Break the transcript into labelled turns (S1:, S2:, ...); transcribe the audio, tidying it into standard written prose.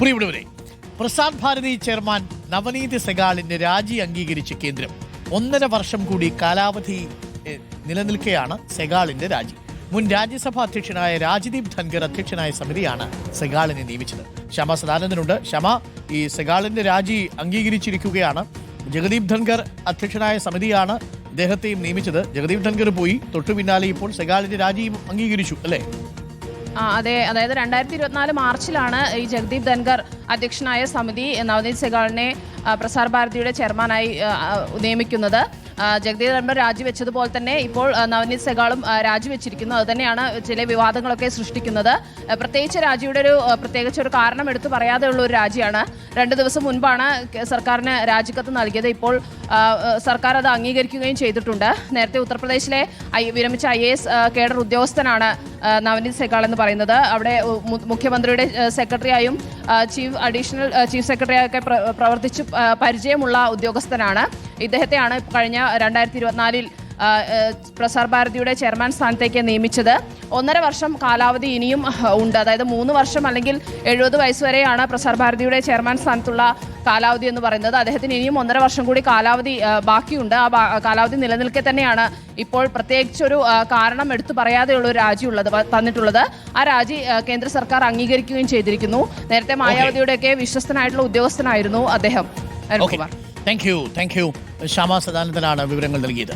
S1: പ്രിയപ്പെട്ടവരെ, പ്രസാർ ഭാരതി ചെയർമാൻ നവനീത് സെഗാളിന്റെ രാജി അംഗീകരിച്ച് കേന്ദ്രം. 1.5 വർഷം കൂടി കാലാവധി നിലനിൽക്കെയാണ് സെഗാളിന്റെ രാജി. മുൻ രാജ്യസഭാ അധ്യക്ഷനായ രാജ്ദീപ് ധൻഖർ അധ്യക്ഷനായ സമിതിയാണ് സെഗാളിനെ നിയമിച്ചത്. ക്ഷമ സദാനന്ദനുണ്ട്. ക്ഷമ, ഈ സെഗാളിന്റെ രാജി അംഗീകരിച്ചിരിക്കുകയാണ്. ജഗദീപ് ധൻഖർ അധ്യക്ഷനായ സമിതിയാണ് ഇദ്ദേഹത്തെയും നിയമിച്ചത്. ജഗദീപ് ധൻഖർ പോയി, തൊട്ടു പിന്നാലെ ഇപ്പോൾ സെഗാളിന്റെ രാജിയും അംഗീകരിച്ചു അല്ലേ?
S2: അതെ, അതായത് 2024 മാർച്ചിലാണ് ഈ ജഗദീപ് ധൻഖർ അധ്യക്ഷനായ സമിതി നവനീത് സെഗാളിനെ പ്രസാർ ഭാരതിയുടെ ചെയർമാനായി നിയമിക്കുന്നത്. ജഗദീപ് ധൻഖർ രാജിവെച്ചതുപോലെ തന്നെ ഇപ്പോൾ നവനീത് സെഗാളും രാജിവെച്ചിരിക്കുന്നു. അത് തന്നെയാണ് ചില വിവാദങ്ങളൊക്കെ സൃഷ്ടിക്കുന്നത്. പ്രത്യേകിച്ച് രാജിയുടെ പ്രത്യേകിച്ച് ഒരു കാരണം എടുത്തു പറയാതെയുള്ള ഒരു രാജിയാണ്. 2 ദിവസം മുൻപാണ് സർക്കാരിന് രാജിക്കത്ത് നൽകിയത്. ഇപ്പോൾ സർക്കാർ അത് അംഗീകരിക്കുകയും ചെയ്തിട്ടുണ്ട്. നേരത്തെ ഉത്തർപ്രദേശിലെ വിരമിച്ച IAS കേഡർ ഉദ്യോഗസ്ഥനാണ് നവനീത് സെഗാൾ എന്ന് പറയുന്നത്. അവിടെ മുഖ്യമന്ത്രിയുടെ സെക്രട്ടറിയായും അഡീഷണൽ ചീഫ് സെക്രട്ടറിയായൊക്കെ പ്രവർത്തിച്ച് പരിചയമുള്ള ഉദ്യോഗസ്ഥനാണ്. ഇദ്ദേഹത്തെയാണ് കഴിഞ്ഞ 2024 പ്രസാർ ഭാരതിയുടെ ചെയർമാൻ സ്ഥാനത്തേക്ക് നിയമിച്ചത്. 1.5 വർഷം കാലാവധി ഇനിയും ഉണ്ട്. അതായത് 3 വർഷം അല്ലെങ്കിൽ 70 വയസ്സ് വരെയാണ് പ്രസാർ ഭാരതിയുടെ ചെയർമാൻ സ്ഥാനത്തുള്ള കാലാവധി എന്ന് പറയുന്നത്. അദ്ദേഹത്തിന് ഇനിയും 1.5 വർഷം കൂടി കാലാവധി ബാക്കിയുണ്ട്. ആ കാലാവധി നിലനിൽക്കെ തന്നെയാണ് ഇപ്പോൾ പ്രത്യേകിച്ചൊരു കാരണം എടുത്തു പറയാതെയുള്ള ഒരു രാജി തന്നിട്ടുള്ളത്. ആ രാജി കേന്ദ്ര സർക്കാർ അംഗീകരിക്കുകയും ചെയ്തിരിക്കുന്നു. നേരത്തെ മായാവതിയുടെയൊക്കെ വിശ്വസ്തനായിട്ടുള്ള ഉദ്യോഗസ്ഥനായിരുന്നു അദ്ദേഹം.
S1: താങ്ക് യു ശ്യാമ സദാനന്ദനാണ് വിവരങ്ങൾ നൽകിയത്.